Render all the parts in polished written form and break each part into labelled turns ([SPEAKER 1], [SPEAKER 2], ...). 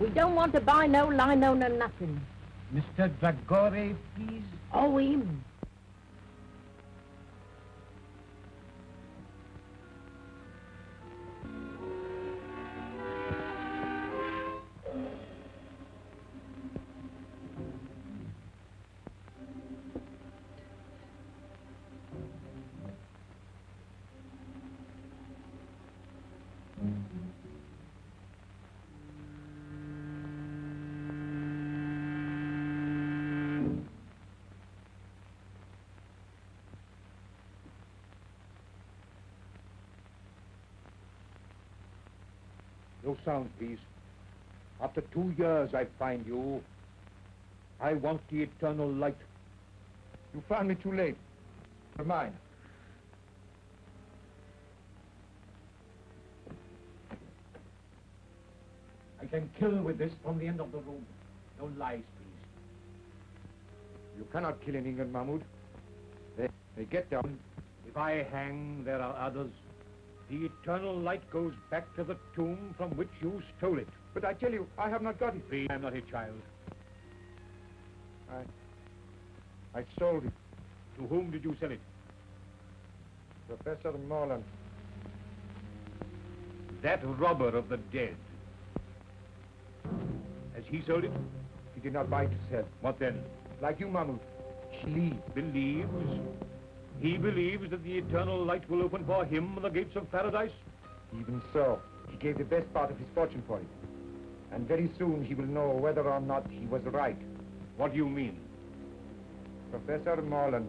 [SPEAKER 1] We don't want to buy no lino, no nothing.
[SPEAKER 2] Mr. Dragore, please.
[SPEAKER 1] Oh, him.
[SPEAKER 3] No sound, please. After 2 years I find you. I want the eternal light. You found me too late. For mine.
[SPEAKER 2] I can kill with this from the end of the room. No lies, please.
[SPEAKER 3] You cannot kill in England, Mahmoud. They get down.
[SPEAKER 2] If I hang, there are others. The eternal light goes back to the tomb from which you stole it.
[SPEAKER 3] But I tell you, I have not got it.
[SPEAKER 2] Please, I'm not a child.
[SPEAKER 3] I sold it.
[SPEAKER 2] To whom did you sell it?
[SPEAKER 3] Professor Morland.
[SPEAKER 2] That robber of the dead. Has he sold it?
[SPEAKER 3] He did not buy to sell.
[SPEAKER 2] What then?
[SPEAKER 3] Like you, Mahmoud. He
[SPEAKER 2] Believes? He believes that the eternal light will open for him the gates of paradise?
[SPEAKER 3] Even so, he gave the best part of his fortune for it. And very soon he will know whether or not he was right.
[SPEAKER 2] What do you mean?
[SPEAKER 3] Professor Morland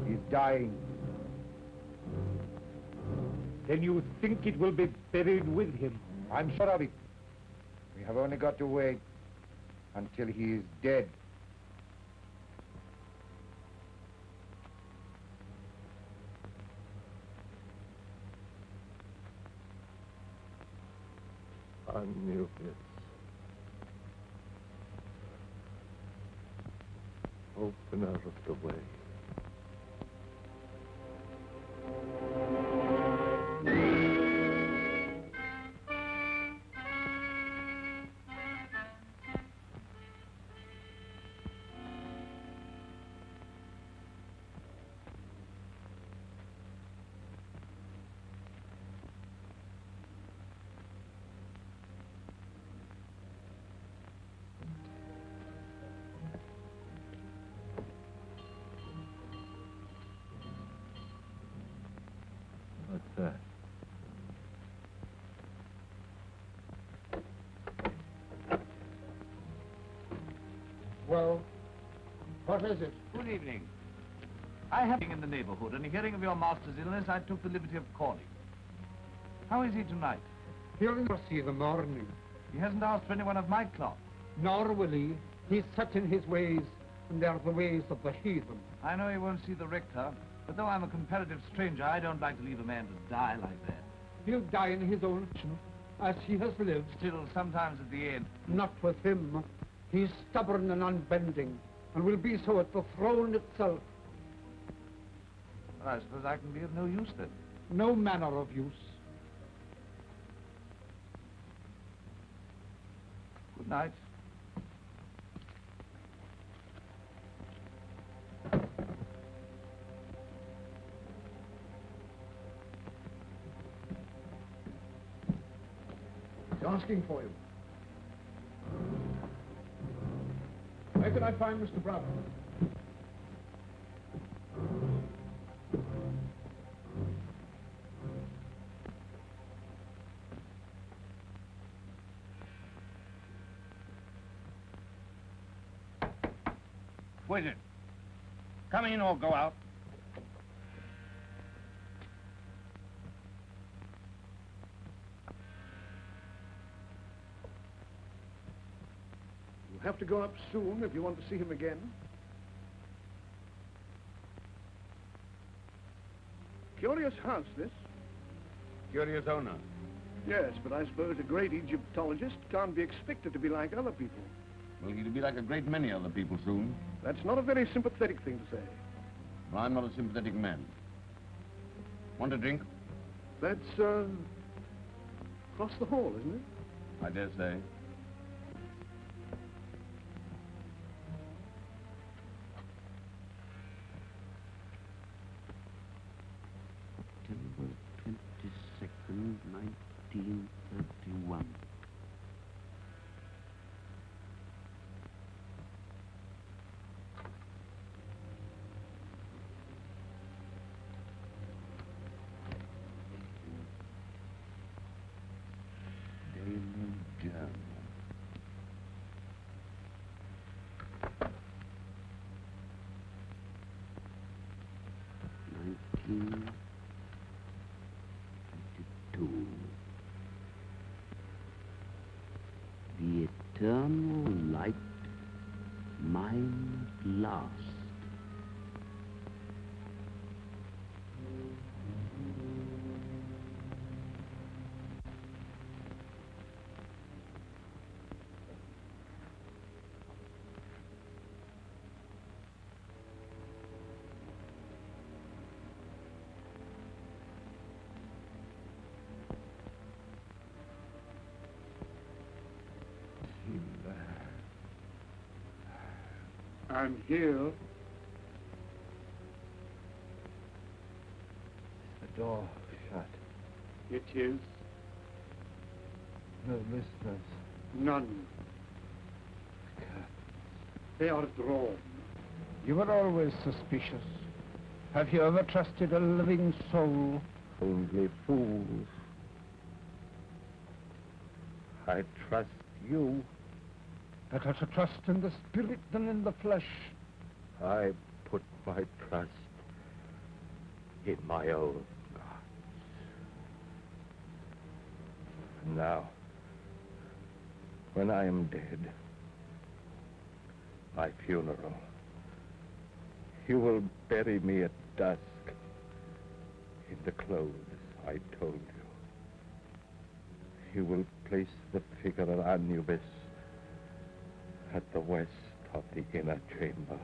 [SPEAKER 3] is dying.
[SPEAKER 2] Then you think it will be buried with him?
[SPEAKER 3] I'm sure of it. We have only got to wait until he is dead.
[SPEAKER 4] I knew it. Open out of the way. What's that?
[SPEAKER 3] Well, what is it?
[SPEAKER 5] Good evening. I have been in the neighborhood, and hearing of your master's illness, I took the liberty of calling. How is he tonight?
[SPEAKER 6] He'll not see the morning,
[SPEAKER 5] He hasn't asked for anyone of my cloth.
[SPEAKER 6] nor will he. He's set in his ways, and they're the ways of the heathen.
[SPEAKER 5] I know he won't see the rector, but though I'm a comparative stranger, I don't like to leave a man to die like that.
[SPEAKER 6] He'll die in his own fashion, as he has lived.
[SPEAKER 5] Still, sometimes at the end.
[SPEAKER 6] Not with him. He's stubborn and unbending, and will be so at the throne itself.
[SPEAKER 5] Well, I suppose I can be of no use then.
[SPEAKER 6] No manner of use.
[SPEAKER 5] Good night.
[SPEAKER 6] He's asking for you. Where can I find Mr. Brown?
[SPEAKER 2] Who is it? Come in or go out.
[SPEAKER 7] You'll have to go up soon if you want to see him again. Curious house, this.
[SPEAKER 2] Curious owner.
[SPEAKER 7] Yes, but I suppose a great Egyptologist can't be expected to be like other people.
[SPEAKER 8] Well, he'll be like a great many other people soon.
[SPEAKER 7] That's not a very sympathetic thing to say.
[SPEAKER 8] Well, I'm not a sympathetic man. Want a drink?
[SPEAKER 7] That's, across the hall, isn't it?
[SPEAKER 8] I dare say.
[SPEAKER 9] mine at last.
[SPEAKER 6] And here,
[SPEAKER 3] The door shut.
[SPEAKER 6] it is
[SPEAKER 3] No listeners.
[SPEAKER 6] none. They are drawn.
[SPEAKER 3] You were always suspicious. Have you ever trusted a living soul?
[SPEAKER 4] Only fools. I trust you.
[SPEAKER 3] Better to trust in the spirit than in the flesh.
[SPEAKER 4] I put my trust in my own gods. And now, when I am dead, my funeral, you will bury me at dusk in the clothes I told you. You will place the figure of Anubis at the west of the inner chamber.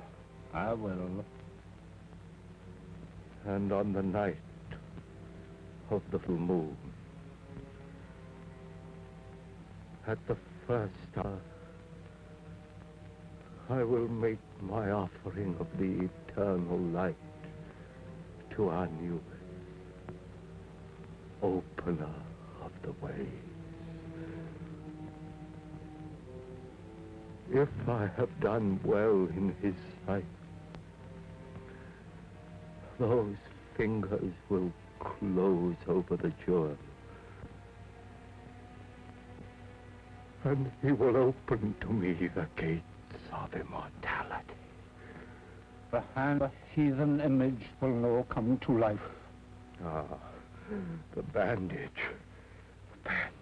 [SPEAKER 3] I will.
[SPEAKER 4] And on the night of the full moon, at the first hour, I will make my offering of the eternal light to Anubis, opener of the ways. If I have done well in his sight, those fingers will close over the jewel, and he will open to me the gates of immortality.
[SPEAKER 3] The hand of a heathen image will now come to life.
[SPEAKER 4] Ah, the bandage. Bandage.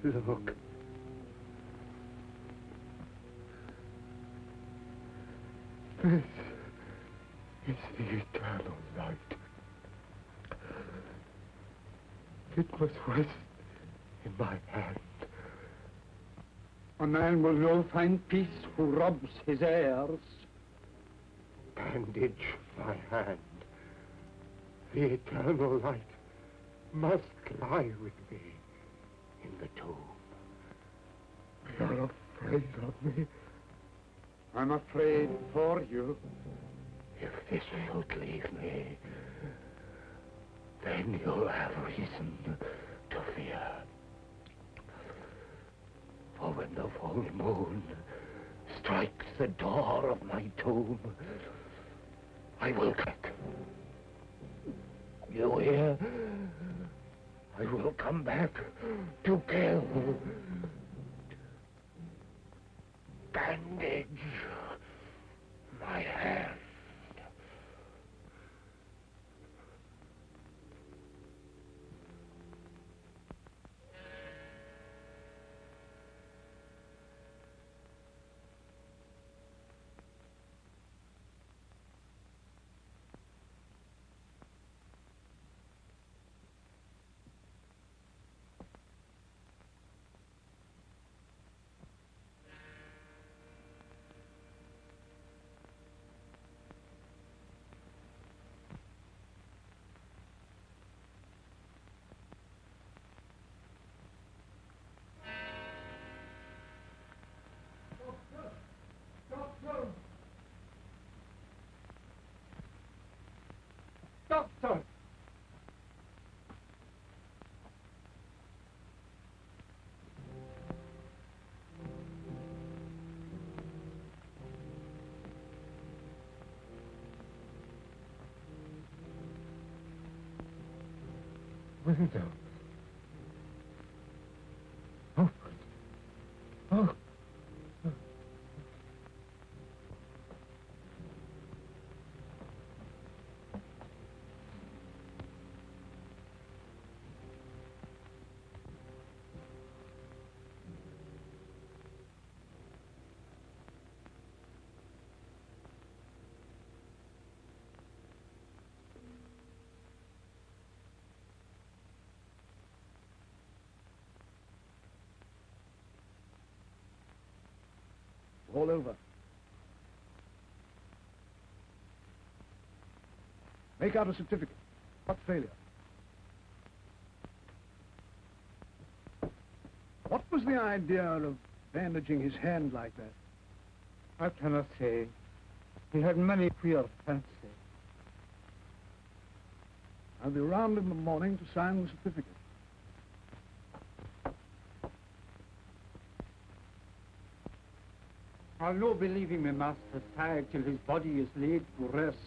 [SPEAKER 4] Look. This is the eternal light. It must rest in my hand.
[SPEAKER 6] A man will now find peace who robs his heirs.
[SPEAKER 4] Bandage my hand. The eternal light must lie with me in the tomb. You're afraid of me?
[SPEAKER 6] I'm afraid for you.
[SPEAKER 4] If this should leave me, then you'll have reason to fear. For when the full moon strikes the door of my tomb, I will crack. You hear? I will come back to kill. Bandage my hand.
[SPEAKER 6] Doctor!
[SPEAKER 3] window. Open. Oh.
[SPEAKER 7] All over. Make out a certificate. What failure? What was the idea of bandaging his hand like that?
[SPEAKER 6] I cannot say. He had many queer fancies.
[SPEAKER 7] I'll be round in the morning to sign the certificate.
[SPEAKER 6] I'll no be leaving my master's side till his body is laid to rest.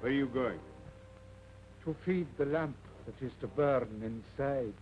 [SPEAKER 2] Where are you going?
[SPEAKER 6] To feed the lamp that is to burn inside.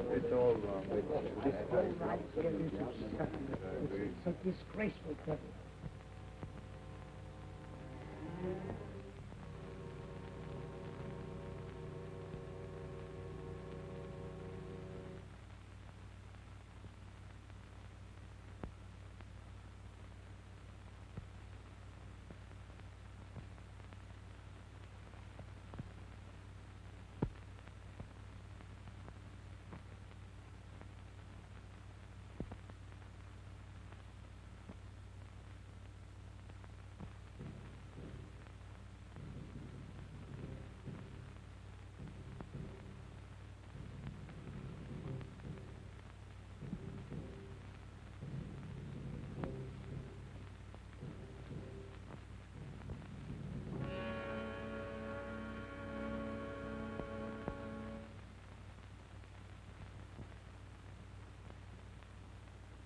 [SPEAKER 3] It's all wrong.
[SPEAKER 1] It's a disgraceful trouble.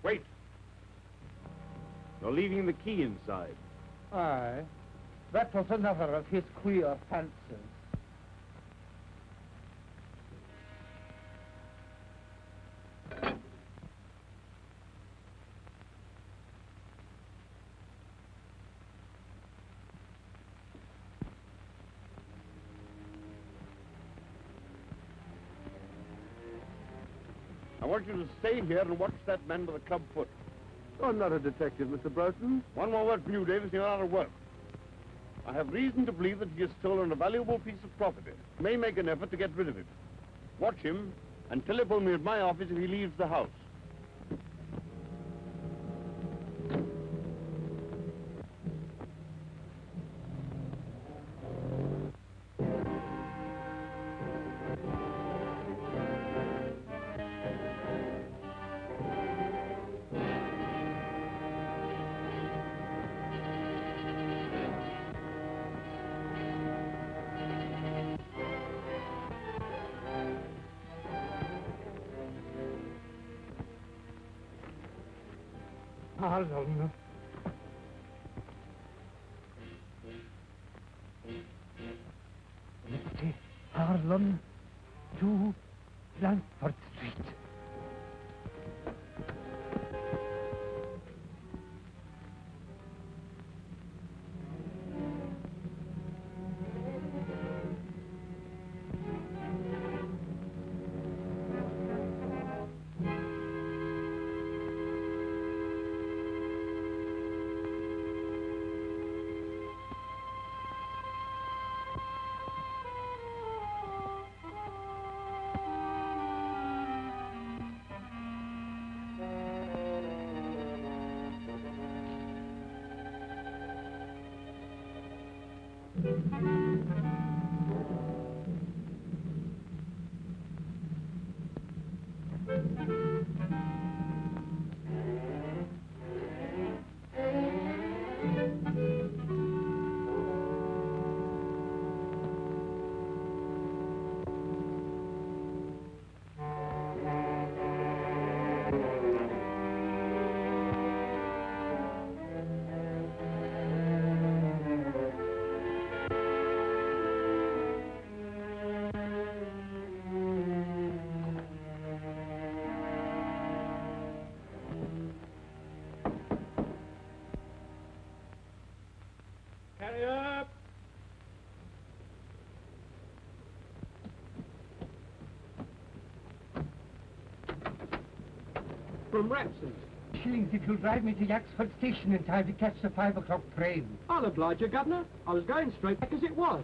[SPEAKER 2] Wait. You're leaving the key inside.
[SPEAKER 6] Aye. That was another of his queer fancies.
[SPEAKER 8] I want you to stay here and watch that man with a club foot.
[SPEAKER 7] I'm not a detective, Mr. Burton.
[SPEAKER 8] One more word from you, Davis, and you're out of work. I have reason to believe that he has stolen a valuable piece of property. May make an effort to get rid of it. Watch him and telephone me at my office if he leaves the house.
[SPEAKER 6] Harlan. Mr. Harlan to Langford Street.
[SPEAKER 2] Carry up!
[SPEAKER 6] From Rapson's. Shillings if you'll drive me to Yaxford Station in time to catch the 5 o'clock train.
[SPEAKER 1] I'll oblige you, Governor. I was going straight back as it was.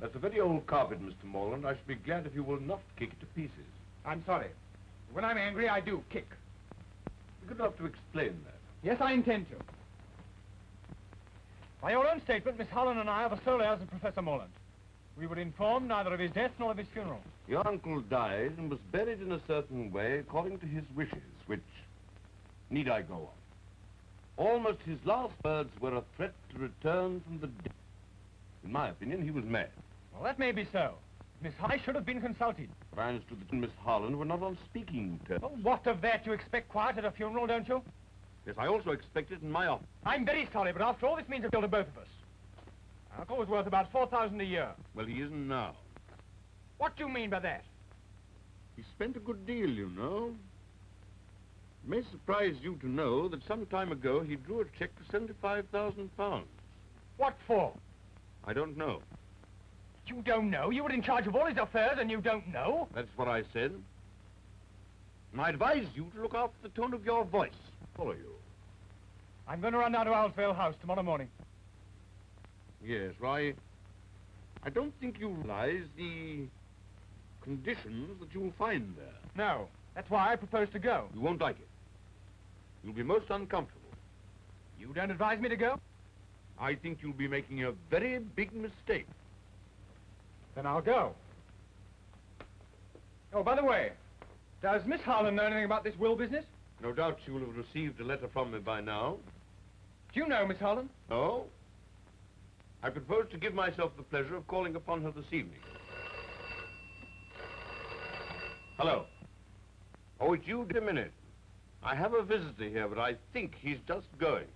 [SPEAKER 4] That's a very old carpet, Mr. Morland. I should be glad if you will not kick it to pieces.
[SPEAKER 2] I'm sorry. When I'm angry, I do kick.
[SPEAKER 4] You're good enough to explain that.
[SPEAKER 2] Yes, I intend to. By your own statement, Miss Holland and I are the sole heirs of Professor Morland. We were informed neither of his death nor of his funeral.
[SPEAKER 4] Your uncle died and was buried in a certain way according to his wishes, which need I go on. Almost his last words were a threat to return from the dead. In my opinion, he was mad.
[SPEAKER 2] Well, that may be so. Miss High should have been consulted.
[SPEAKER 4] But I understood that Miss Harland were not on speaking terms.
[SPEAKER 2] Well, what of that? You expect quiet at a funeral, don't you?
[SPEAKER 4] Yes, I also expect it in my office.
[SPEAKER 2] I'm very sorry, but after all, this means a bill to both of us. Our uncle was worth about $4,000 a year.
[SPEAKER 4] Well, he isn't now.
[SPEAKER 2] What do you mean by that?
[SPEAKER 4] He spent a good deal, you know. It may surprise you to know that some time ago he drew a check for £75,000.
[SPEAKER 2] What for?
[SPEAKER 4] I don't know.
[SPEAKER 2] You don't know? You were in charge of all his affairs and you don't know?
[SPEAKER 4] That's what I said. And I advise you to look after the tone of your voice. Follow you.
[SPEAKER 2] I'm going to run down to Owlsvale House tomorrow morning.
[SPEAKER 4] Yes, well, I don't think you realize the conditions that you'll find there.
[SPEAKER 2] No. That's why I propose to go.
[SPEAKER 4] You won't like it. You'll be most uncomfortable.
[SPEAKER 2] You don't advise me to go?
[SPEAKER 4] I think you'll be making a very big mistake.
[SPEAKER 2] Then I'll go. Oh, by the way, does Miss Harlan know anything about this will business?
[SPEAKER 4] No doubt she will have received a letter from me by now.
[SPEAKER 2] Do you know Miss Harlan?
[SPEAKER 4] No? I propose to give myself the pleasure of calling upon her this evening. Hello. Oh, it's you, a minute. I have a visitor here, but I think he's just going.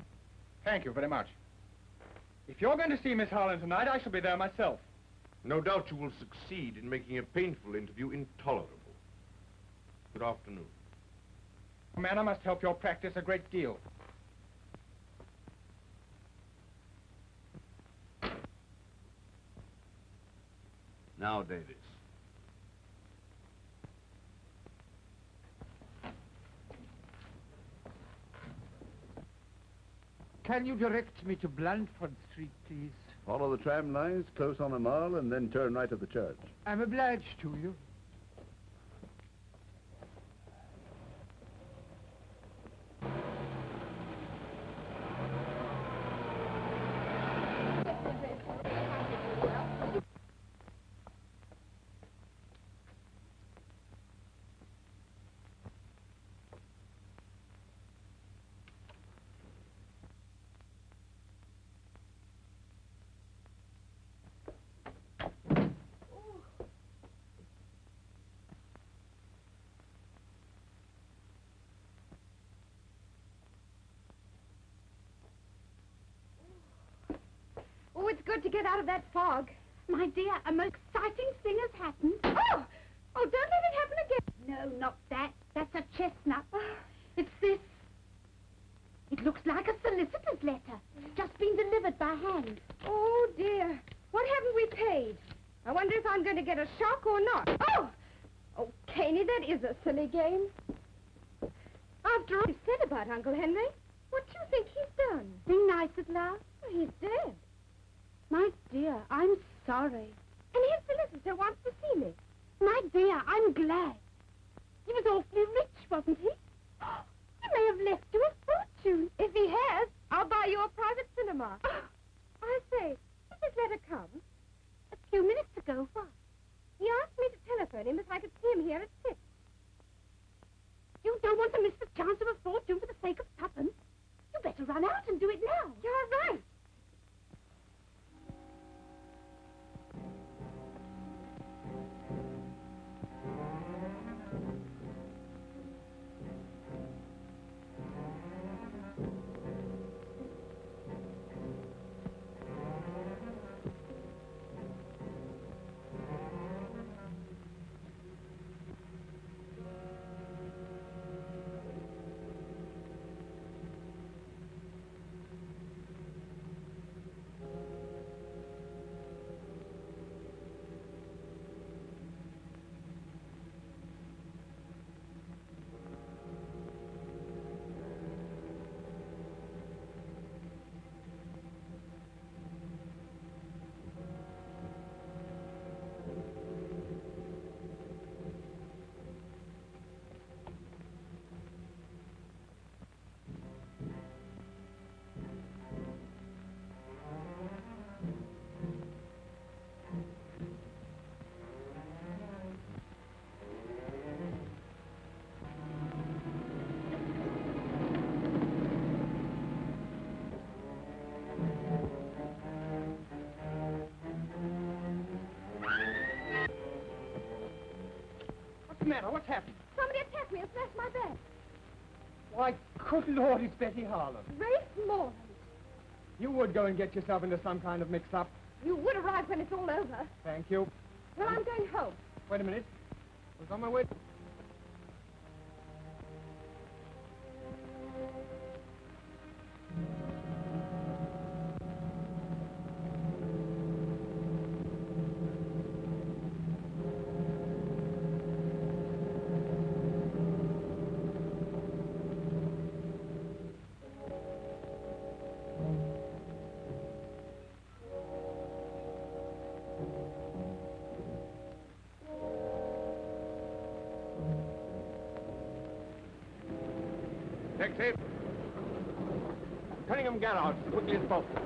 [SPEAKER 2] Thank you very much.
[SPEAKER 3] If you're going to see Miss Harlan tonight, I shall be there myself.
[SPEAKER 4] No doubt you will succeed in making a painful interview intolerable. Good afternoon.
[SPEAKER 3] Man, I must help your practice a great deal.
[SPEAKER 5] Now, Davis.
[SPEAKER 6] Can you direct me to Blandford Street, please?
[SPEAKER 8] Follow the tram lines, close on the Mall, and then turn right at the church.
[SPEAKER 6] I'm obliged to you.
[SPEAKER 9] Oh, it's good to get out of that fog. My dear, a most exciting thing has happened. Oh! Oh, don't let it happen again. No, not that. That's a chestnut. It's this. It looks like a solicitor's letter. Just been delivered by hand. Oh, dear. What haven't we paid? I wonder if I'm going to get a shock or not. Oh! Oh, Caney, that is a silly game. After all you said about Uncle Henry, what do you think he's done? Being nice at last? Well, he's dead. My dear, I'm sorry. And his solicitor wants to see me. My dear, I'm glad. He was awfully rich, wasn't he? He may have left you a fortune. If he has, I'll buy you a private cinema. I say, did this letter come? A few minutes ago, what? He asked me to telephone him if I could see him here at 6. You don't want to miss the chance of a fortune for the sake of tuppence. You better run out and do it now. You're right.
[SPEAKER 3] What's the matter? What's happened?
[SPEAKER 9] Somebody attacked me and smashed my bag.
[SPEAKER 3] Why, good Lord, it's Betty Harlan.
[SPEAKER 9] Race Morland.
[SPEAKER 3] You would go and get yourself into some kind of mix-up.
[SPEAKER 9] You would arrive when it's all over.
[SPEAKER 3] Thank you.
[SPEAKER 9] Well, I'm going home.
[SPEAKER 3] Wait a minute. I was on my way.
[SPEAKER 2] Taxi. Cunningham Garage, as quickly as possible.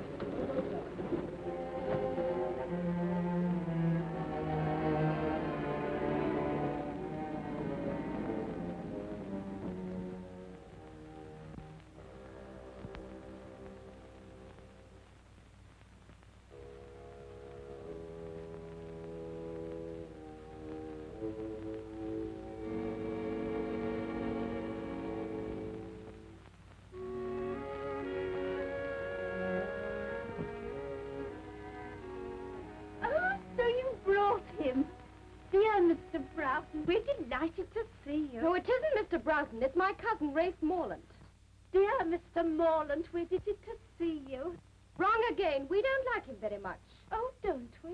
[SPEAKER 9] Mr. Broughton. It's my cousin, Rafe Morland. Dear Mr. Morland, we're delighted to see you. Wrong again. We don't like him very much. Oh, don't we?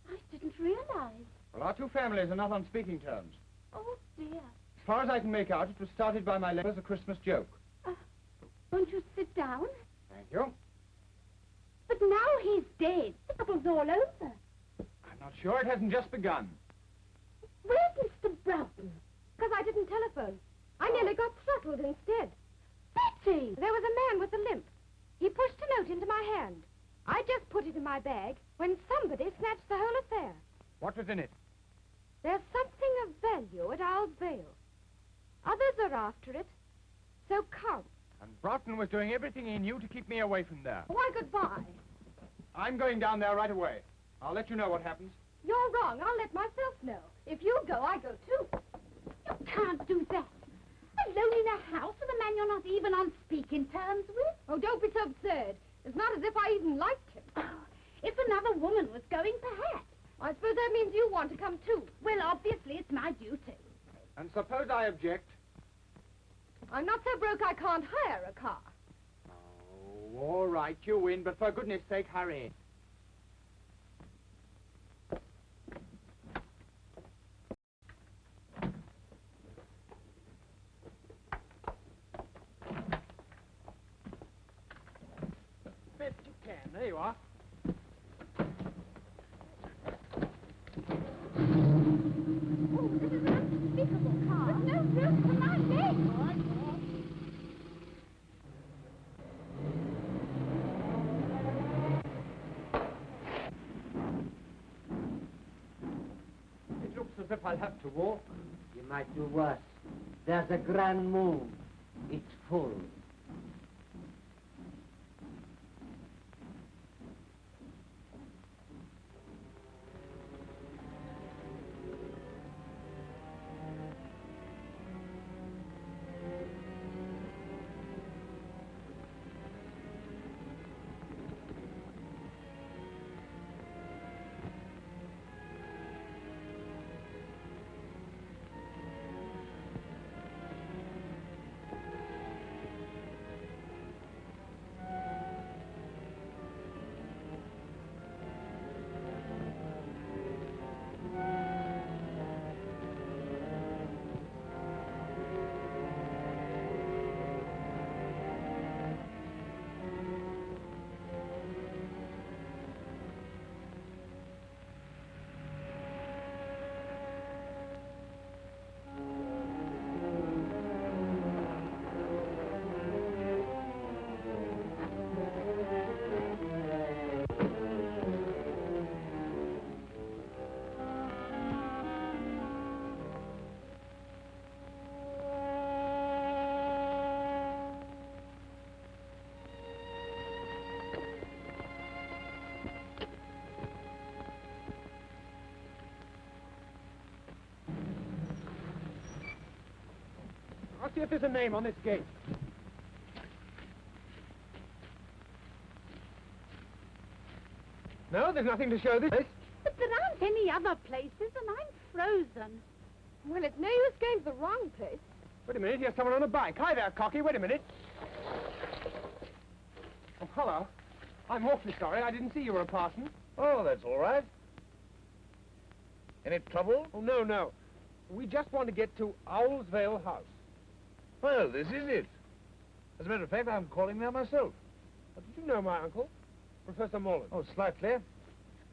[SPEAKER 9] I didn't realize.
[SPEAKER 6] Well, our two families are not on speaking terms.
[SPEAKER 9] Oh, dear.
[SPEAKER 6] As far as I can make out, it was started by my letter as a Christmas joke.
[SPEAKER 9] Won't you sit down?
[SPEAKER 6] Thank you.
[SPEAKER 9] But now he's dead. The trouble's all over.
[SPEAKER 6] I'm not sure it hasn't just begun.
[SPEAKER 9] Where's Mr. Broughton? Because I didn't telephone. I nearly got throttled instead. Betty! There was a man with a limp. He pushed a note into my hand. I just put it in my bag when somebody snatched the whole affair.
[SPEAKER 6] What was in it?
[SPEAKER 9] There's something of value at Owl's Vale. Others are after it. So come.
[SPEAKER 6] And Broughton was doing everything he knew to keep me away from there.
[SPEAKER 9] Why, goodbye.
[SPEAKER 6] I'm going down there right away. I'll let you know what happens.
[SPEAKER 9] You're wrong. I'll let myself know. If you go, I go too. You can't do that. Alone in a house with a man you're not even on speaking terms with? Oh, don't be so absurd. It's not as if I even liked him. Oh, if another woman was going, perhaps. I suppose that means you want to come too. Well, obviously, it's my duty.
[SPEAKER 6] And suppose I object?
[SPEAKER 9] I'm not so broke I can't hire a car.
[SPEAKER 6] Oh, all right, you win, but for goodness sake, hurry. Best you can. There you are.
[SPEAKER 9] Oh, this is an unspeakable car. With no room for my legs.
[SPEAKER 6] It looks as if I'll have to walk.
[SPEAKER 10] You might do worse. There's a grand moon. It's full.
[SPEAKER 6] I'll see if there's a name on this gate. No, there's nothing to show this place.
[SPEAKER 9] But there aren't any other places, and I'm frozen. Well, it's no use going to the wrong place.
[SPEAKER 6] Wait a minute, here's someone on a bike. Hi there, Cocky, wait a minute. Oh, hello. I'm awfully sorry, I didn't see you were a parson.
[SPEAKER 5] Oh, that's all right. Any trouble?
[SPEAKER 6] Oh, no, no. We just want to get to Owl's Vale House.
[SPEAKER 5] Well, this is it. As a matter of fact, I'm calling there myself.
[SPEAKER 6] Did you know my uncle, Professor Morland?
[SPEAKER 5] Oh, slightly.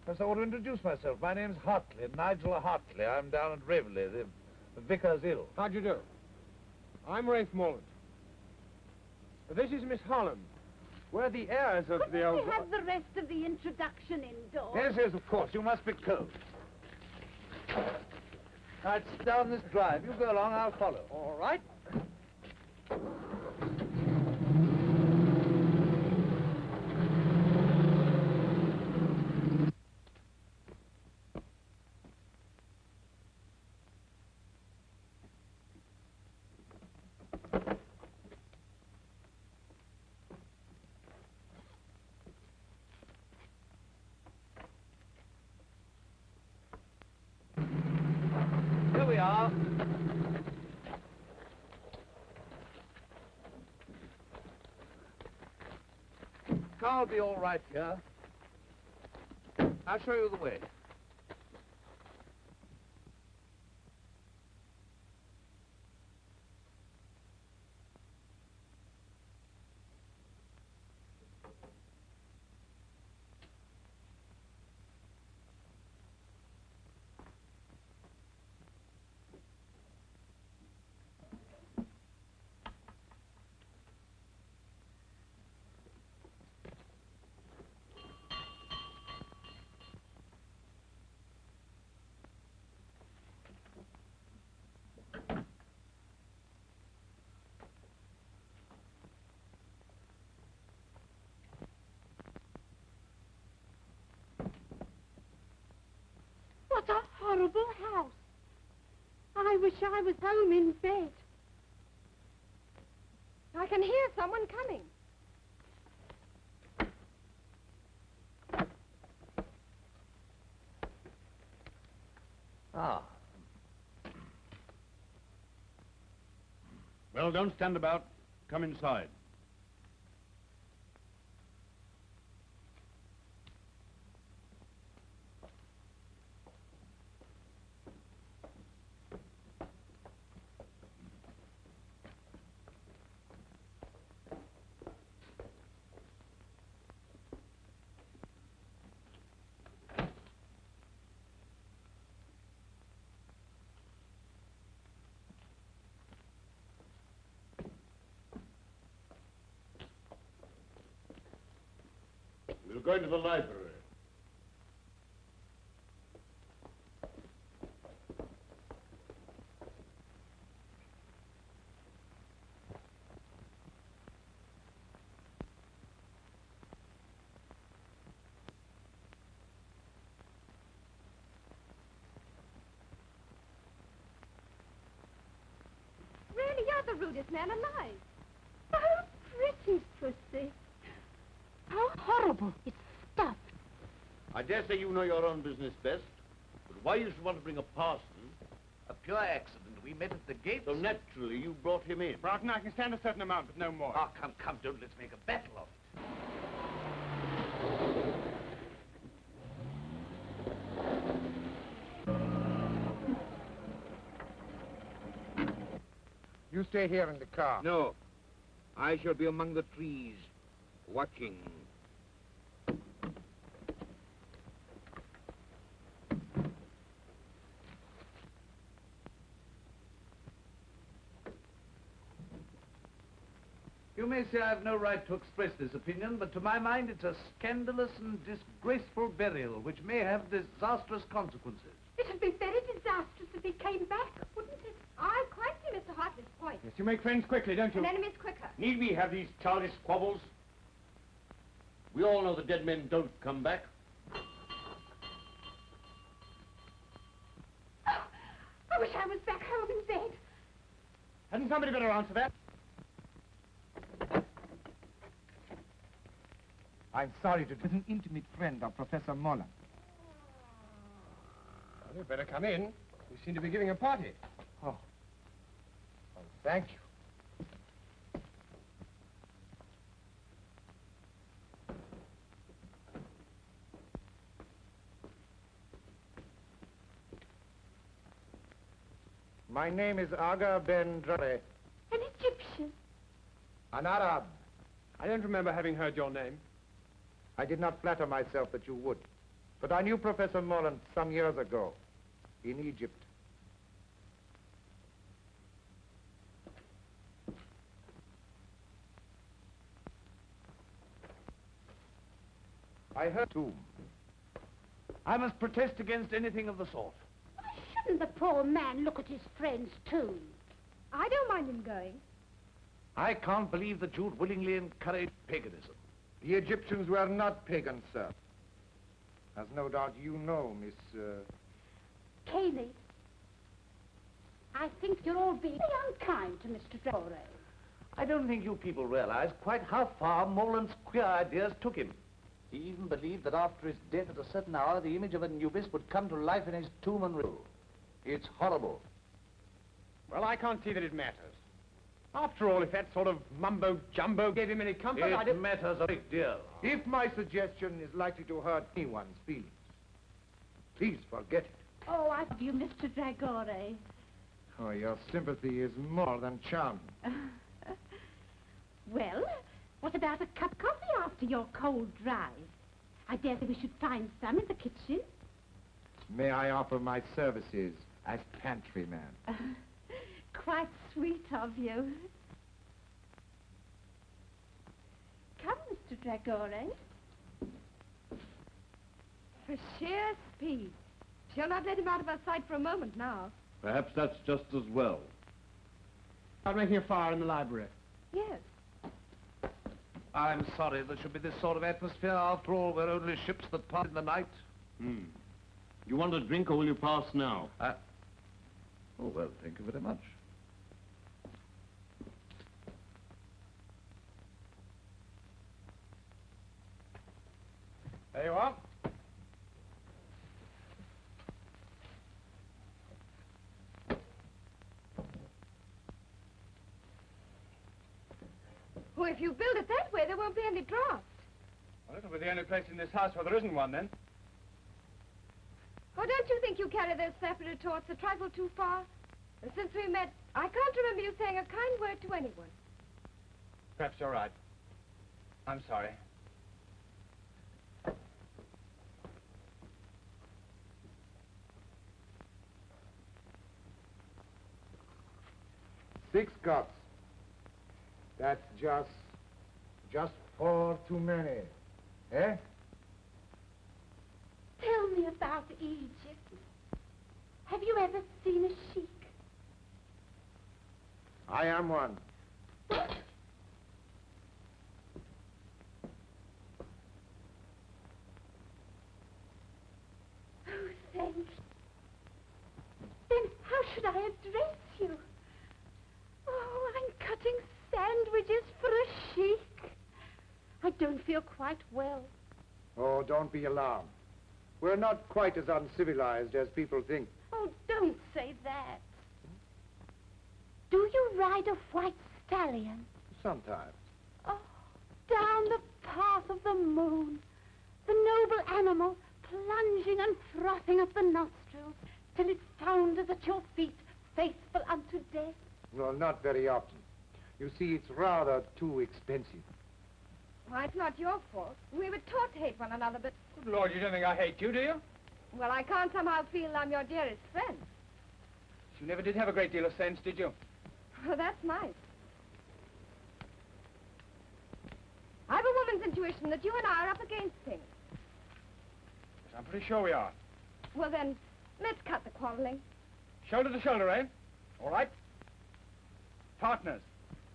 [SPEAKER 5] First, I want to introduce myself. My name's Hartley, Nigel Hartley. I'm down at Raveley. The vicar's ill.
[SPEAKER 6] How'd you do? I'm Rafe Morland. This is Miss Holland. We're the heirs of the old...
[SPEAKER 9] Couldn't we have the rest of the introduction indoors?
[SPEAKER 5] Yes, yes, of course. You must be cold. Now, it's down this drive. You go along, I'll follow.
[SPEAKER 6] All right.
[SPEAKER 5] Here we are. car will be all right here. I'll show you the way.
[SPEAKER 9] What a horrible house. I wish I was home in bed. I can hear someone coming.
[SPEAKER 5] Ah.
[SPEAKER 8] Well, don't stand about. Come inside. We'll go into the library.
[SPEAKER 9] Really, you're the rudest man alive. Oh, pretty pussy. How horrible. It's stuffed.
[SPEAKER 8] I dare say you know your own business best, but why you should want to bring a parson?
[SPEAKER 5] A pure accident. We met at the gate.
[SPEAKER 8] So naturally you brought him in.
[SPEAKER 6] Broughton, I can stand a certain amount, but no more.
[SPEAKER 5] Ah, come, don't let's make a battle of it.
[SPEAKER 6] You stay here in the car.
[SPEAKER 2] No. I shall be among the trees, watching.
[SPEAKER 5] You may say I have no right to express this opinion, but to my mind it's a scandalous and disgraceful burial which may have disastrous consequences.
[SPEAKER 9] It would be very disastrous if he came back, wouldn't it? I quite see Mr. Hartley's point.
[SPEAKER 6] Yes, you make friends quickly, don't you?
[SPEAKER 9] And enemies quicker.
[SPEAKER 8] Need we have these childish squabbles? We all know the dead men don't come back.
[SPEAKER 9] Oh, I wish I was back home in bed.
[SPEAKER 6] Hadn't somebody better answer that? I'm sorry to... With an intimate friend of Professor Moller. Well, you'd better come in. We seem to be giving a party. Oh, thank you. My name is Aga Ben Dre.
[SPEAKER 9] An Egyptian.
[SPEAKER 6] An Arab. I don't remember having heard your name. I did not flatter myself that you would. But I knew Professor Morland some years ago, in Egypt. I heard too.
[SPEAKER 5] I must protest against anything of the sort.
[SPEAKER 9] Why shouldn't the poor man look at his friend's tomb? I don't mind him going.
[SPEAKER 5] I can't believe that you'd willingly encourage paganism.
[SPEAKER 6] The Egyptians were not pagans, sir. As no doubt you know, Miss...
[SPEAKER 9] Caney, I think you're all being unkind to Mr. Dore.
[SPEAKER 5] I don't think you people realize quite how far Moreland's queer ideas took him. He even believed that after his death at a certain hour, the image of Anubis would come to life in his tomb and rule. It's horrible.
[SPEAKER 6] Well, I can't see that it matters.
[SPEAKER 2] After all, if that sort of mumbo-jumbo gave him any comfort,
[SPEAKER 5] It matters a great deal.
[SPEAKER 6] If my suggestion is likely to hurt anyone's feelings, please forget it.
[SPEAKER 9] Oh, I love you, Mr. Dragore.
[SPEAKER 6] Oh, your sympathy is more than charming.
[SPEAKER 9] Well, what about a cup of coffee after your cold drive? I dare say we should find some in the kitchen.
[SPEAKER 6] May I offer my services as pantryman?
[SPEAKER 9] Quite sweet of you. Come, Mr. Dragore. For sheer speed. She'll not let him out of her sight for a moment now.
[SPEAKER 8] Perhaps that's just as well.
[SPEAKER 1] I'm making a fire in the library.
[SPEAKER 9] Yes.
[SPEAKER 5] I'm sorry there should be this sort of atmosphere. After all, we're only ships that pass in the night.
[SPEAKER 8] You want a drink or will you pass now?
[SPEAKER 5] Oh, well, thank you very much.
[SPEAKER 2] There you are.
[SPEAKER 9] Well, if you build it that way, there won't be any draft.
[SPEAKER 2] Well, it'll be the only place in this house where there isn't one, then.
[SPEAKER 9] Oh, don't you think you carry those sapper retorts a trifle too far? And since we met, I can't remember you saying a kind word to anyone.
[SPEAKER 2] Perhaps you're right. I'm sorry.
[SPEAKER 6] Six cups. That's just 4 too many. Eh?
[SPEAKER 9] Tell me about Egypt. Have you ever seen a sheik?
[SPEAKER 6] I am one.
[SPEAKER 9] What? Oh, thanks. Then how should I address you? Oh, I'm cutting sandwiches for a sheik. I don't feel quite well.
[SPEAKER 6] Oh, don't be alarmed. We're not quite as uncivilized as people think.
[SPEAKER 9] Oh, don't say that. Do you ride a white stallion?
[SPEAKER 6] Sometimes.
[SPEAKER 9] Oh, down the path of the moon, the noble animal plunging and frothing up the nostrils till it founders at your feet, faithful unto death.
[SPEAKER 6] Well, not very often. You see, it's rather too expensive.
[SPEAKER 9] Why, it's not your fault. We were taught to hate one another, but...
[SPEAKER 2] Good Lord, you don't think I hate you, do you?
[SPEAKER 9] Well, I can't somehow feel I'm your dearest friend.
[SPEAKER 2] You never did have a great deal of sense, did you?
[SPEAKER 9] Well, that's nice. I've a woman's intuition that you and I are up against things.
[SPEAKER 2] Yes, I'm pretty sure we are.
[SPEAKER 9] Well, then, let's cut the quarreling.
[SPEAKER 2] Shoulder to shoulder, eh? All right. Partners.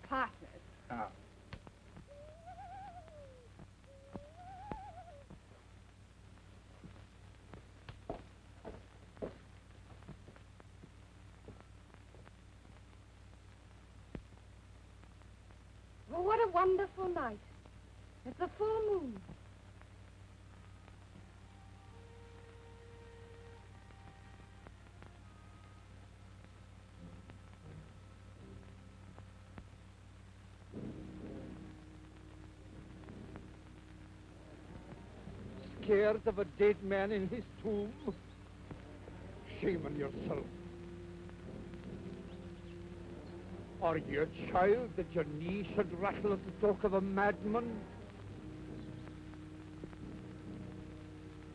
[SPEAKER 9] Partners.
[SPEAKER 2] Ah.
[SPEAKER 9] Oh, what a wonderful night. It's a full moon.
[SPEAKER 3] Scared of a dead man in his tomb? Shame on yourself. Are you a child that your knee should rattle at the talk of a madman?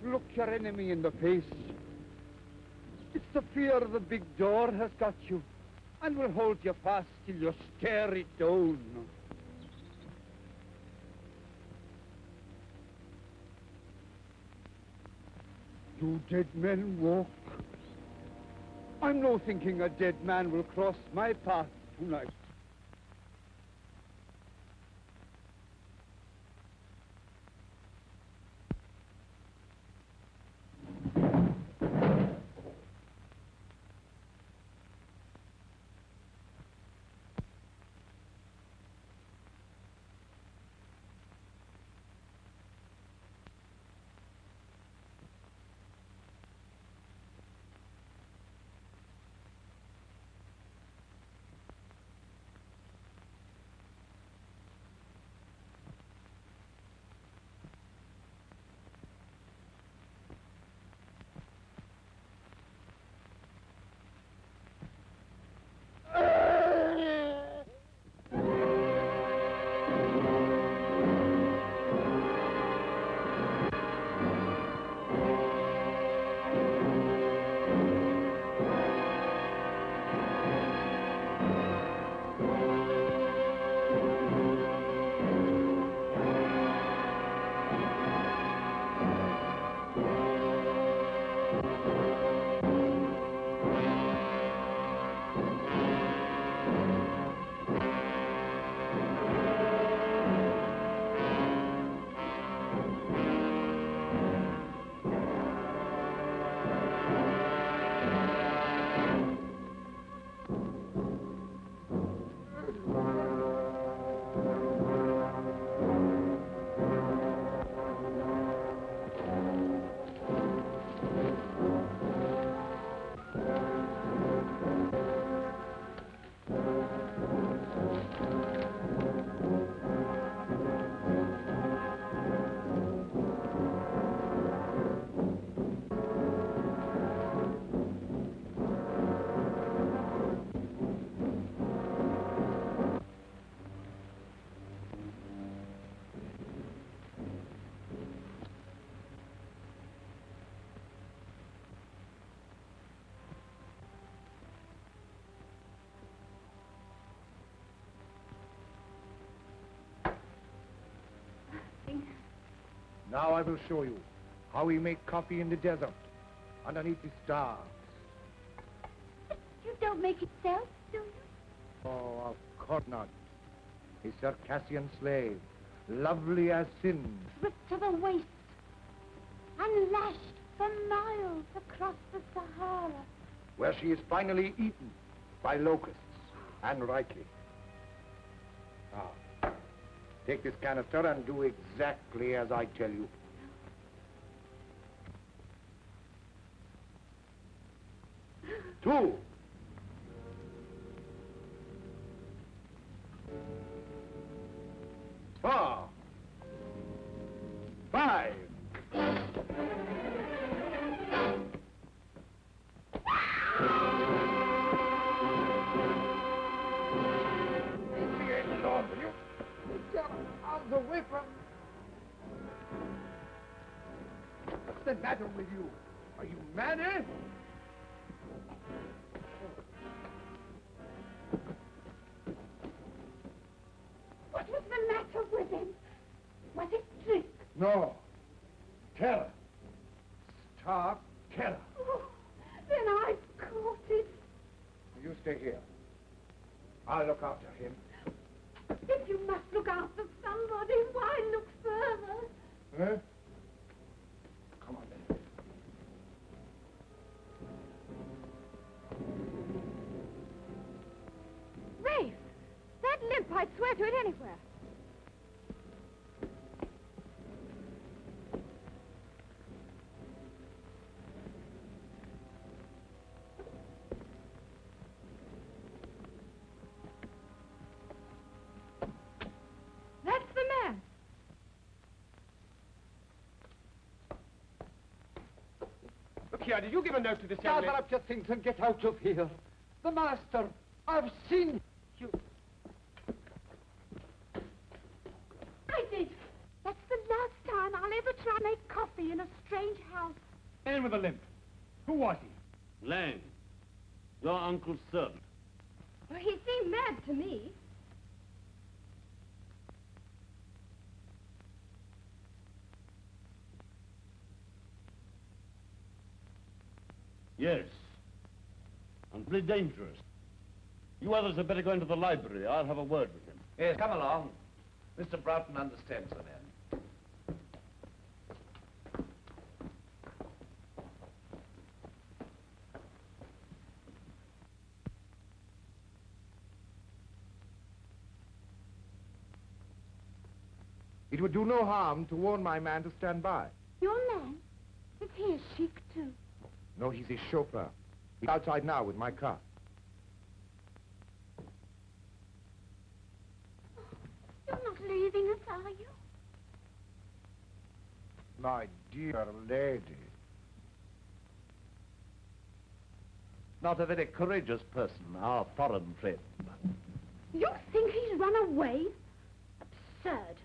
[SPEAKER 3] Look your enemy in the face. It's the fear of the big door has got you, and will hold you fast till you stare it down. Do dead men walk? I'm no thinking a dead man will cross my path tonight.
[SPEAKER 6] Now I will show you how we make coffee in the desert, underneath the stars.
[SPEAKER 9] You don't make it yourself, do you?
[SPEAKER 6] Oh, of course not. A Circassian slave, lovely as sin.
[SPEAKER 9] Stripped to the waist and lashed for miles across the Sahara.
[SPEAKER 6] Where she is finally eaten by locusts, and rightly. Now, take this canister and do exactly as I tell you. Two. Four. Five. Out the way from... What's the matter with you? Are you mad, eh?
[SPEAKER 9] What was the matter with him? Was it drink?
[SPEAKER 6] No. Terror. Stark terror.
[SPEAKER 9] Oh, then I've caught it.
[SPEAKER 6] You stay here. I'll look after him.
[SPEAKER 9] If you must look after somebody, why look further?
[SPEAKER 6] Huh? Come on, then.
[SPEAKER 9] Rafe, that limp, I'd swear to it anywhere. That's the man.
[SPEAKER 1] Look here, did you give a note to this young
[SPEAKER 3] Gather
[SPEAKER 1] lady?
[SPEAKER 3] up your things and get out of here. The master, I've seen you.
[SPEAKER 9] I did. That's the last time I'll ever try to make coffee in a strange house.
[SPEAKER 2] Man with a limp. Who was he?
[SPEAKER 8] Lang, your uncle's servant.
[SPEAKER 9] Well, he seemed mad to me.
[SPEAKER 8] Yes. And pretty dangerous. You others had better go into the library. I'll have a word with him.
[SPEAKER 5] Yes, come along. Mr. Broughton understands the man.
[SPEAKER 6] It would do no harm to warn my man to stand by.
[SPEAKER 9] Your man? Is he a sheik, too?
[SPEAKER 6] No, he's his chauffeur. He's outside now with my car.
[SPEAKER 9] You're not leaving us, are you?
[SPEAKER 6] My dear lady.
[SPEAKER 5] Not a very courageous person, our foreign friend.
[SPEAKER 9] You think he's run away? Absurd.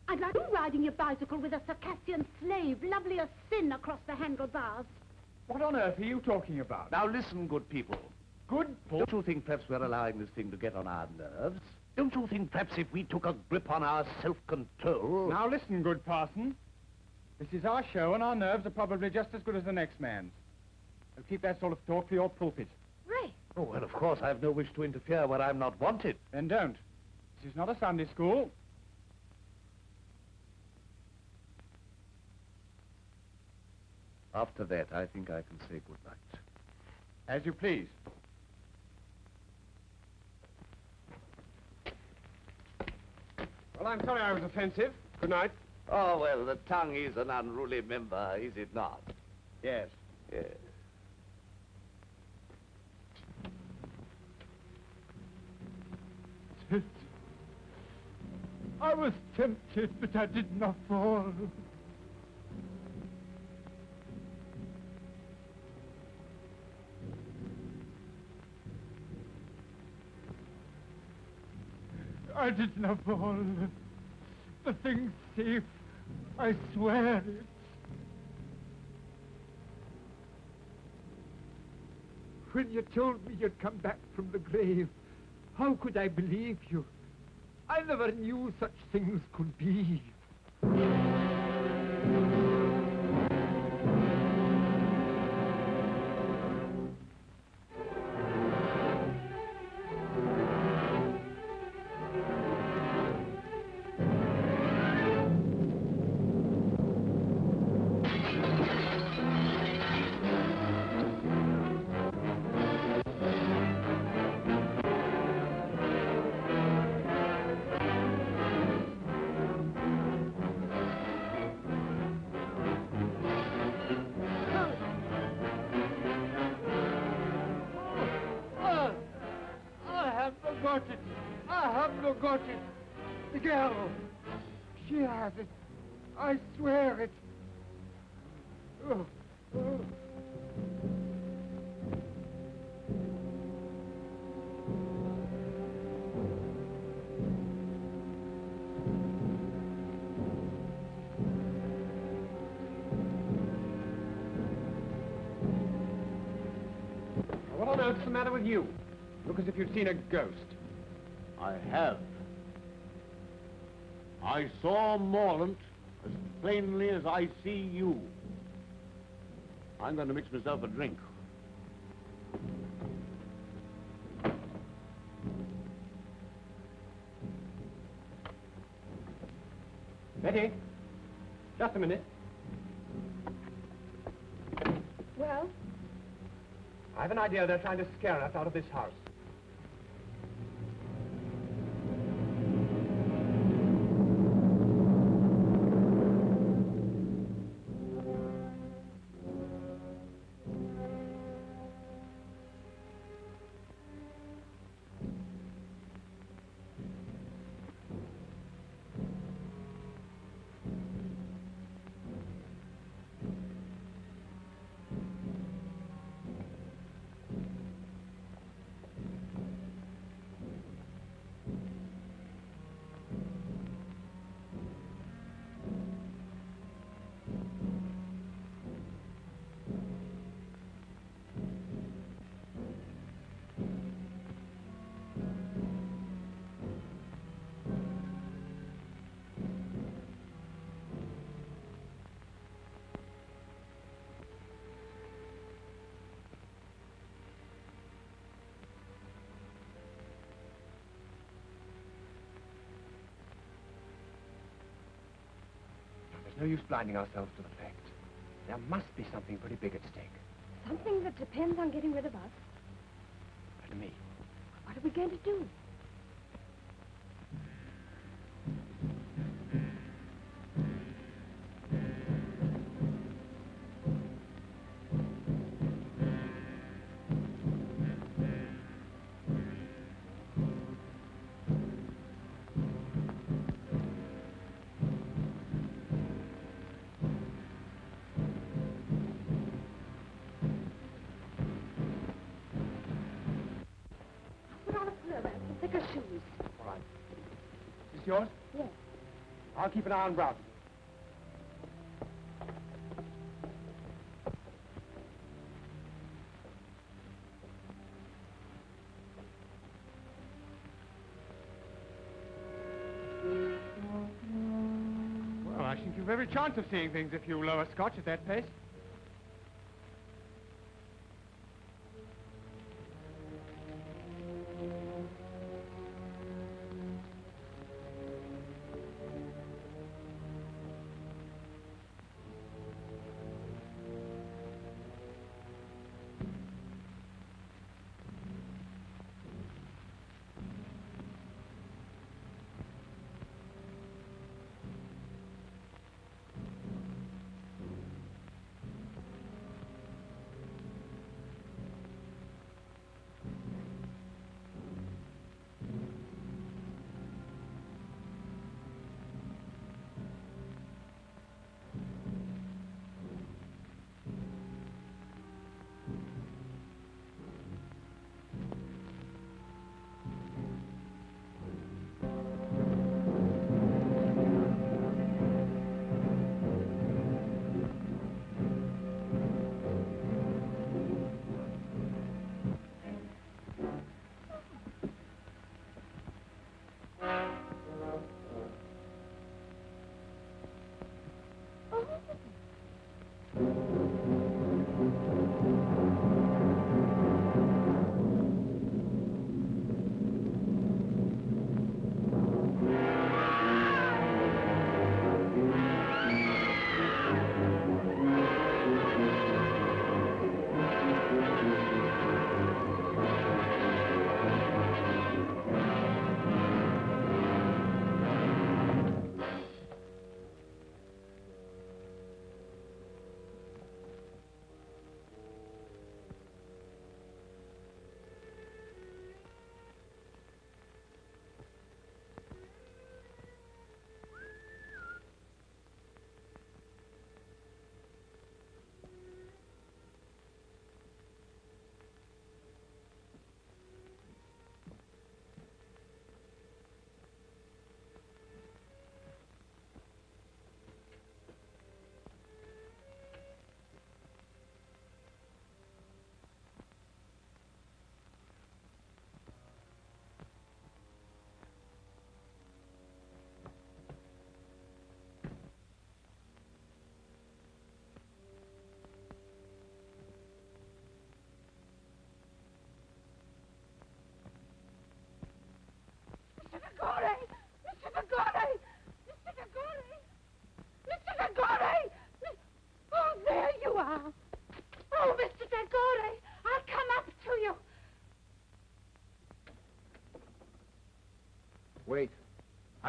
[SPEAKER 9] I'd like you riding your bicycle with a Circassian slave, lovely as sin, across the handlebars.
[SPEAKER 2] What on earth are you talking about?
[SPEAKER 5] Now listen, good people.
[SPEAKER 2] Good
[SPEAKER 5] Don't you think perhaps we're allowing this thing to get on our nerves? Don't you think perhaps if we took a grip on our self-control...
[SPEAKER 2] Now listen, good parson. This is our show, and our nerves are probably just as good as the next man's. So keep that sort of talk for your pulpit.
[SPEAKER 9] Ray,
[SPEAKER 5] Oh, well, of course, I've no wish to interfere where I'm not wanted.
[SPEAKER 2] Then don't. This is not a Sunday school.
[SPEAKER 5] After that, I think I can say good night.
[SPEAKER 2] As you please.
[SPEAKER 1] Well, I'm sorry I was offensive. Good night.
[SPEAKER 5] Oh, well, the tongue is an unruly member, is it not?
[SPEAKER 2] Yes.
[SPEAKER 5] Yes.
[SPEAKER 3] I was tempted, but I did not fall. I did not fall. The thing's safe. I swear it. When you told me you'd come back from the grave, how could I believe you? I never knew such things could be.
[SPEAKER 2] never got it. The girl. She has it. I swear it. Oh, oh.
[SPEAKER 1] What on earth's the matter with you? Look as if you'd seen a ghost.
[SPEAKER 8] I have. I saw Morland as plainly as I see you. I'm going to mix myself a drink.
[SPEAKER 1] Betty, just a minute.
[SPEAKER 9] Well,
[SPEAKER 1] I have an idea they're trying to scare us out of this house. There's no use blinding ourselves to the fact. There must be something pretty big at stake.
[SPEAKER 9] something that depends on getting rid of us.
[SPEAKER 1] And me.
[SPEAKER 9] What are we going to do? Put on a pair of thicker shoes.
[SPEAKER 1] All right. Is this yours?
[SPEAKER 9] Yes.
[SPEAKER 1] I'll keep an eye on Brown.
[SPEAKER 2] Well, I think you've every chance of seeing things if you lower Scotch at that pace.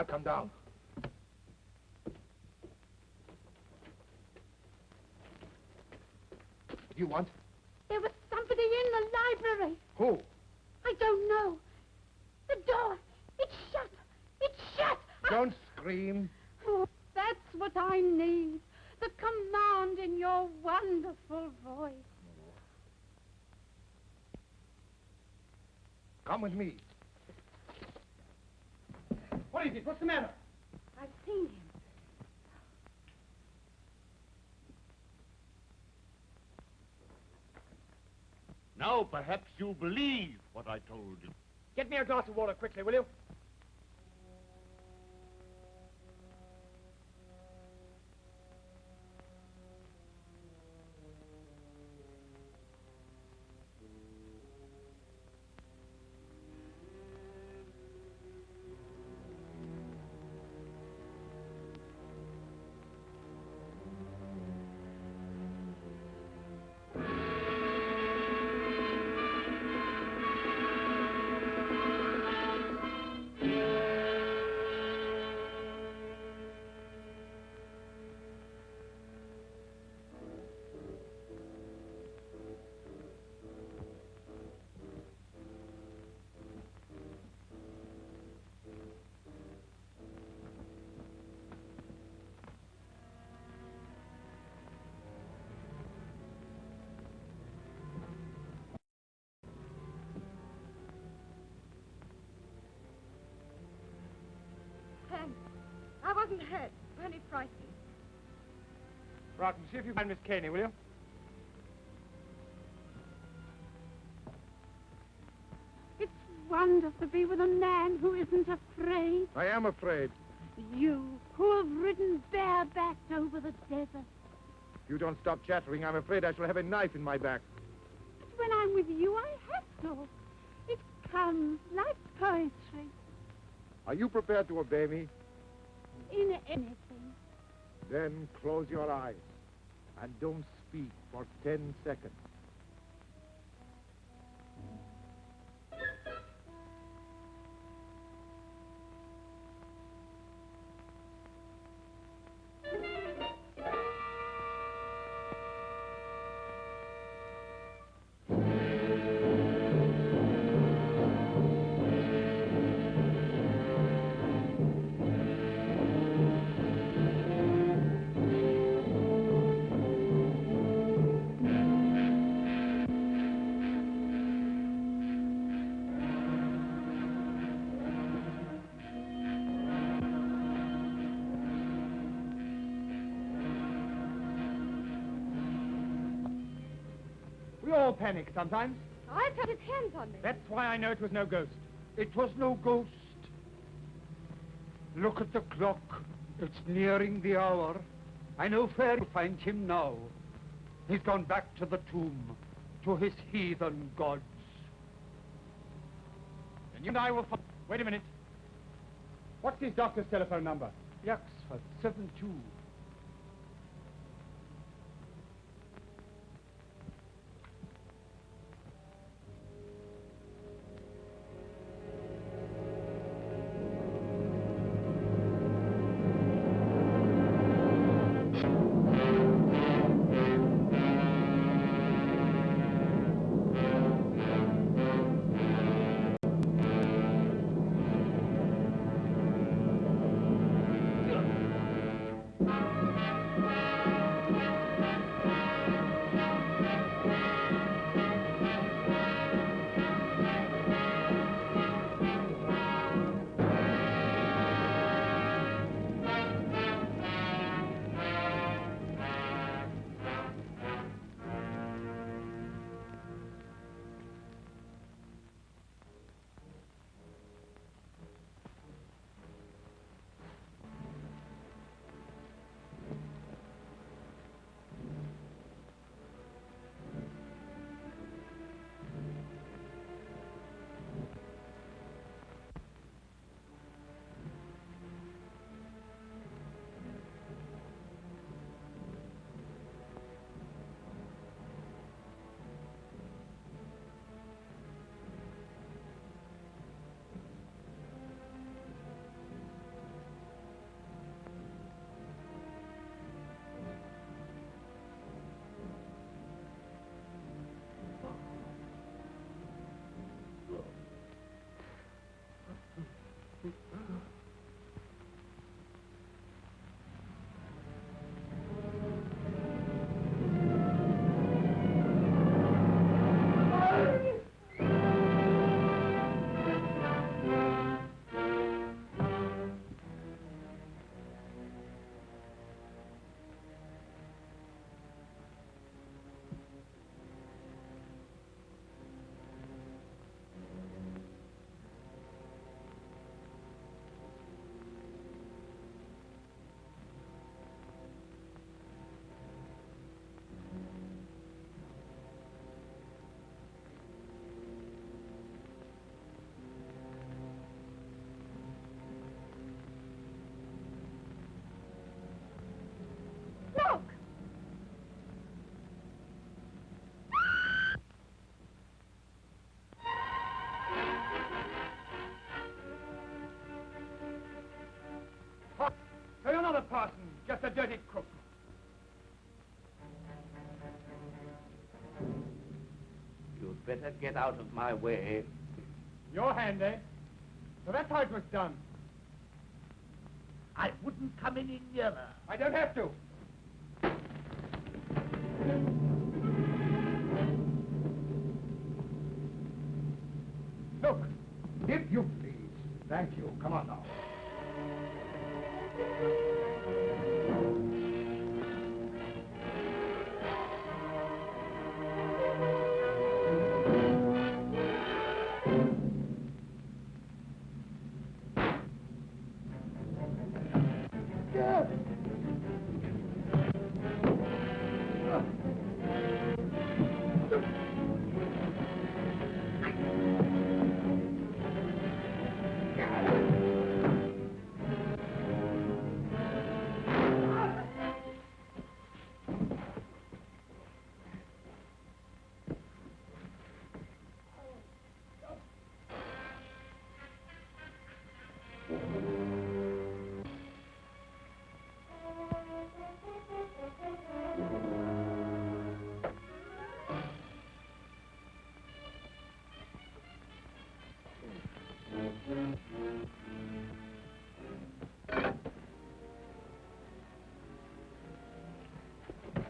[SPEAKER 6] I'll come down. What do you want?
[SPEAKER 9] There was somebody in the library.
[SPEAKER 6] Who?
[SPEAKER 9] I don't know. The door. It's shut. It's shut.
[SPEAKER 6] Don't scream.
[SPEAKER 9] Oh, that's what I need. The command in your wonderful voice.
[SPEAKER 6] Come with me.
[SPEAKER 2] What is it? What's the matter?
[SPEAKER 9] I've seen him.
[SPEAKER 8] Now perhaps you'll believe what I told you.
[SPEAKER 2] Get me a glass of water quickly, will you?
[SPEAKER 9] Thanks. I wasn't hurt. Only frightened.
[SPEAKER 2] Right, and see if you find Miss Caney, will you?
[SPEAKER 9] It's wonderful to be with a man who isn't afraid.
[SPEAKER 6] I am afraid.
[SPEAKER 9] You, who have ridden barebacked over the desert.
[SPEAKER 6] If you don't stop chattering, I'm afraid I shall have a knife in my back.
[SPEAKER 9] But when I'm with you, I have to. It comes like poetry.
[SPEAKER 6] Are you prepared to obey me?
[SPEAKER 9] In anything.
[SPEAKER 6] Then close your eyes and don't speak for 10 seconds.
[SPEAKER 2] We all panic sometimes.
[SPEAKER 9] I put his hands on me.
[SPEAKER 2] That's why I know it was no ghost.
[SPEAKER 3] It was no ghost. Look at the clock. It's nearing the hour. I know where to find him now. He's gone back to the tomb, to his heathen gods.
[SPEAKER 2] Then you and I will... Wait a minute. What's his doctor's telephone number?
[SPEAKER 3] Yaxford 72.
[SPEAKER 2] the dirty crook.
[SPEAKER 5] You'd better get out of my way.
[SPEAKER 2] Your hand, eh? So that's how it was done.
[SPEAKER 5] I wouldn't come any nearer.
[SPEAKER 2] I don't have to.
[SPEAKER 3] Look, if you please. Thank you. Come on now.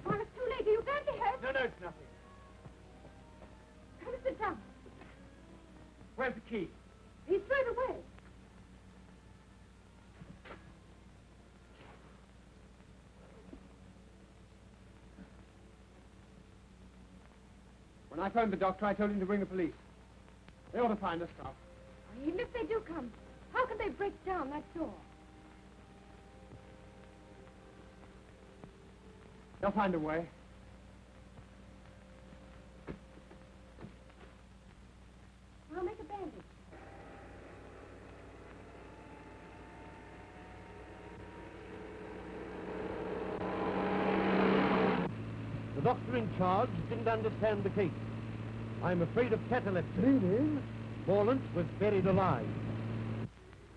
[SPEAKER 9] Well, it's too late. Are you badly hurt?
[SPEAKER 2] No, it's nothing.
[SPEAKER 9] Come and sit down.
[SPEAKER 2] Where's the key?
[SPEAKER 9] He's thrown away.
[SPEAKER 2] When I phoned the doctor, I told him to bring the police. They ought to find us now.
[SPEAKER 9] Even if they do come, how can they break down that door?
[SPEAKER 2] They'll find a way.
[SPEAKER 9] I'll make a bandage.
[SPEAKER 10] The doctor in charge didn't understand the case. I'm afraid of catalepsy.
[SPEAKER 3] Meaning?
[SPEAKER 10] Morland was buried alive.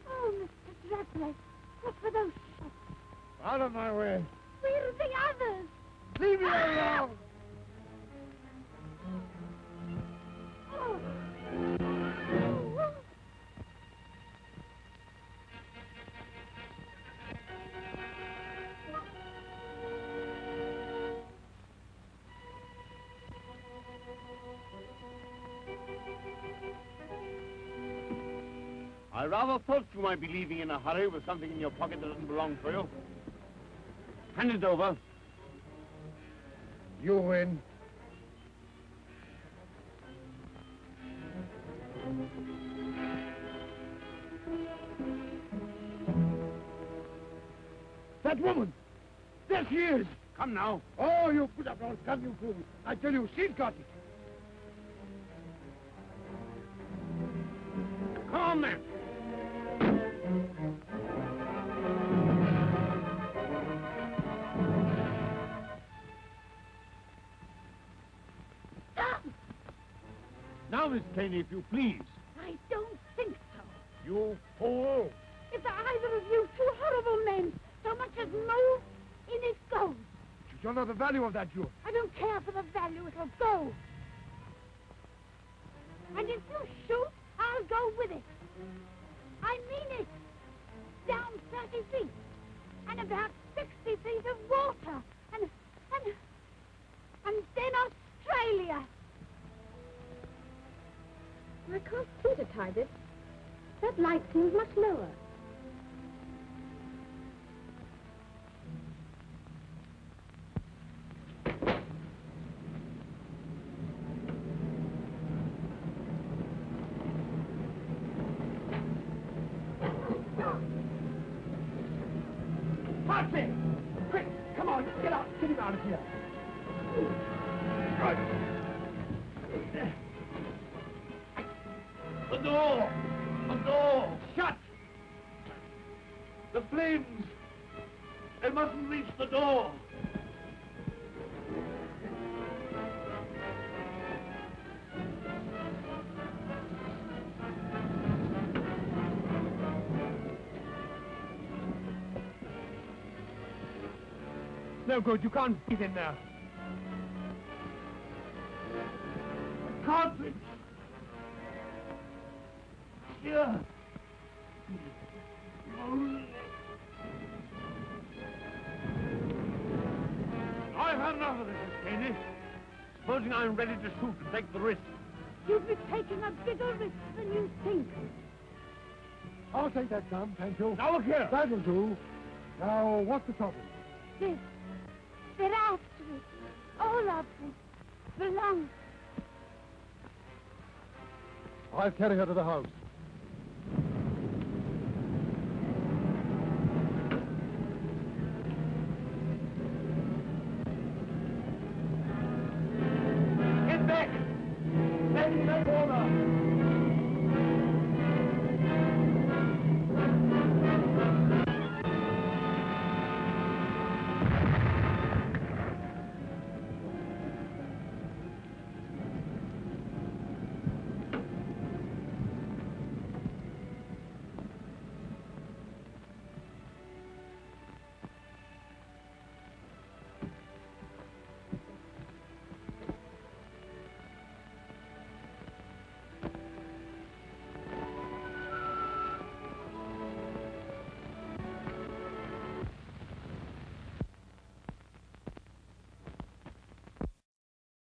[SPEAKER 9] Oh, Mr. Dracula, look for those shots.
[SPEAKER 3] Out of my way.
[SPEAKER 9] Where are the others?
[SPEAKER 3] Leave me alone.
[SPEAKER 9] Oh.
[SPEAKER 8] I rather thought you might be leaving in a hurry with something in your pocket that doesn't belong to you. Hand it over.
[SPEAKER 3] You win. That woman! There she is!
[SPEAKER 8] Come now.
[SPEAKER 3] Oh, you put up your gun, you fool! I tell you, she's got it!
[SPEAKER 8] Come on, then.
[SPEAKER 9] Stop!
[SPEAKER 8] Now, Miss Caney, if you please.
[SPEAKER 9] I don't think so.
[SPEAKER 8] You fool.
[SPEAKER 9] If either of you two horrible men so much as move, in it goes.
[SPEAKER 3] You don't know the value of that jewel.
[SPEAKER 9] I don't care for the value, it'll go. And if you shoot, I'll go with it. I mean it. Down 30 feet. And about 60 feet of water. And then Australia. I can't see to tide it. That light seems much lower.
[SPEAKER 2] Foxy! Quick! Come on, get out! Get him out of here!
[SPEAKER 3] Right.
[SPEAKER 5] The door! The door!
[SPEAKER 2] Shut!
[SPEAKER 5] The flames! They mustn't reach the door!
[SPEAKER 1] no good. You can't breathe in there.
[SPEAKER 8] Cartridge! Here!
[SPEAKER 10] I've had enough of this, Miss Caney. Supposing I'm ready to shoot and take the risk.
[SPEAKER 9] You'll be taking a bigger risk than you think.
[SPEAKER 3] I'll take that gun, thank you.
[SPEAKER 10] Now look here.
[SPEAKER 3] That'll do. Now, what's the trouble?
[SPEAKER 9] This. They're after it. All of them. Belong.
[SPEAKER 3] I'll carry her to the house.